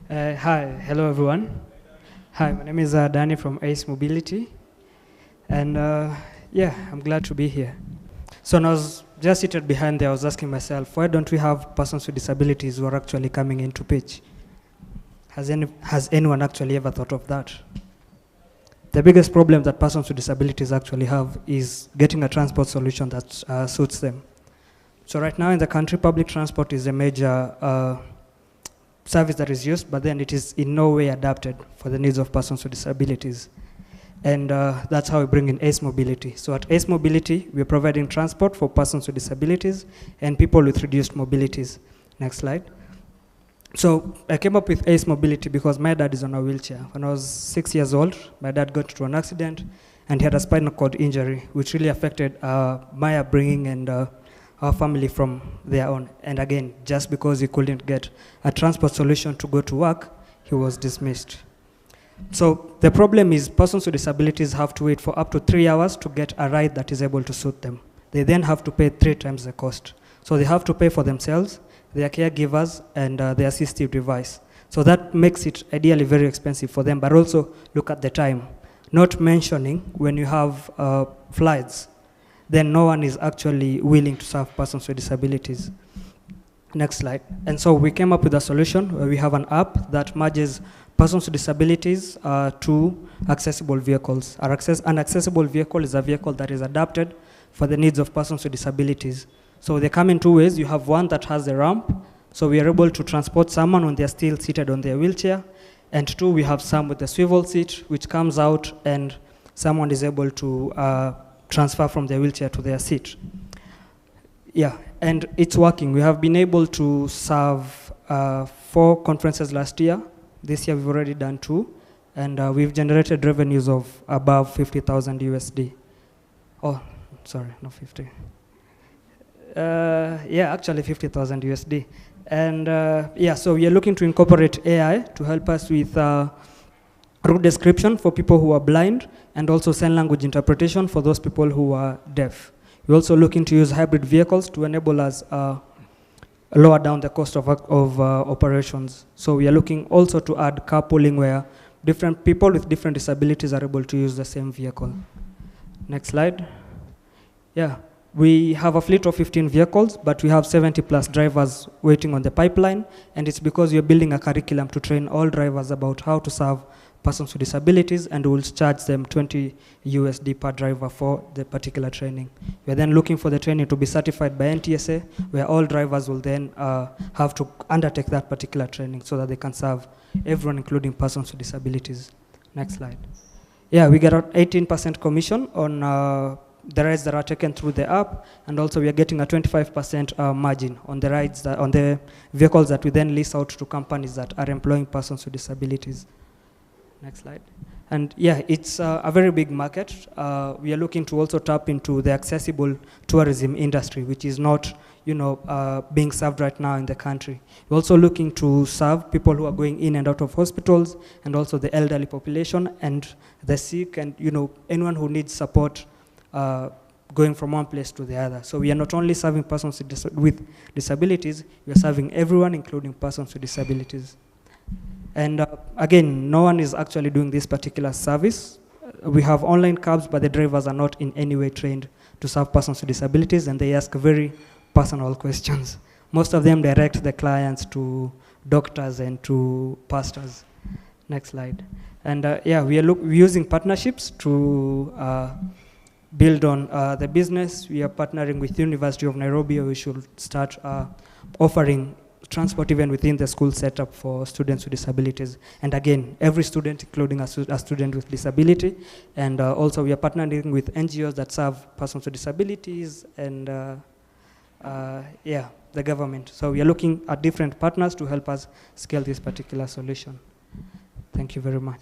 Hello everyone. Hi, my name is Danny from Ace Mobility, and yeah, I'm glad to be here. So when I was just seated behind there, I was asking myself, why don't we have persons with disabilities who are actually coming into pitch? Has anyone actually ever thought of that? The biggest problem that persons with disabilities actually have is getting a transport solution that suits them. So right now in the country, public transport is a major service that is used, but then it is in no way adapted for the needs of persons with disabilities. And that's how we bring in Ace Mobility. So at Ace Mobility, we're providing transport for persons with disabilities and people with reduced mobilities. Next slide. So I came up with Ace Mobility because my dad is on a wheelchair. When I was 6 years old, my dad got into an accident and he had a spinal cord injury, which really affected my upbringing and our family from their own. And again, just because he couldn't get a transport solution to go to work, he was dismissed. So the problem is persons with disabilities have to wait for up to 3 hours to get a ride that is able to suit them. They then have to pay 3 times the cost. So they have to pay for themselves, their caregivers, and the assistive device. So that makes it ideally very expensive for them, but also look at the time. Not mentioning when you have flights, then no one is actually willing to serve persons with disabilities. Next slide. And so we came up with a solution where we have an app that merges persons with disabilities to accessible vehicles. An accessible vehicle is a vehicle that is adapted for the needs of persons with disabilities. So they come in 2 ways. You have one that has a ramp, so we are able to transport someone when they're still seated on their wheelchair. And 2, we have some with a swivel seat, which comes out and someone is able to transfer from their wheelchair to their seat. Yeah, and it's working. We have been able to serve 4 conferences last year. This year we've already done 2, and we've generated revenues of above 50,000 USD. Oh, sorry, not 50. Yeah, actually 50,000 USD. And yeah, so we are looking to incorporate AI to help us with route description for people who are blind, and also sign language interpretation for those people who are deaf. We're also looking to use hybrid vehicles to enable us lower down the cost of operations. So we are looking also to add carpooling where different people with different disabilities are able to use the same vehicle. Next slide. Yeah, we have a fleet of 15 vehicles, but we have 70 plus drivers waiting on the pipeline, and it's because we're building a curriculum to train all drivers about how to serve persons with disabilities, and we'll charge them 20 USD per driver for the particular training. We're then looking for the training to be certified by NTSA, where all drivers will then have to undertake that particular training so that they can serve everyone, including persons with disabilities. Next slide. Yeah, we get 18% commission on the rides that are taken through the app, and also we are getting a 25% margin on the rides, on the vehicles that we then lease out to companies that are employing persons with disabilities. Next slide. And yeah, it's a very big market. We are looking to also tap into the accessible tourism industry, which is not, being served right now in the country. We're also looking to serve people who are going in and out of hospitals, and also the elderly population and the sick, and anyone who needs support going from one place to the other. So we are not only serving persons with disabilities, we are serving everyone, including persons with disabilities. And again, no one is actually doing this particular service. We have online cabs, but the drivers are not in any way trained to serve persons with disabilities, and they ask very personal questions. Most of them direct the clients to doctors and to pastors. Next slide. And yeah, we're using partnerships to build on the business. We are partnering with the University of Nairobi, where we should start offering transport even within the school setup for students with disabilities. And again, every student, including a student with disability. And also we are partnering with NGOs that serve persons with disabilities and yeah, the government. So we are looking at different partners to help us scale this particular solution. Thank you very much.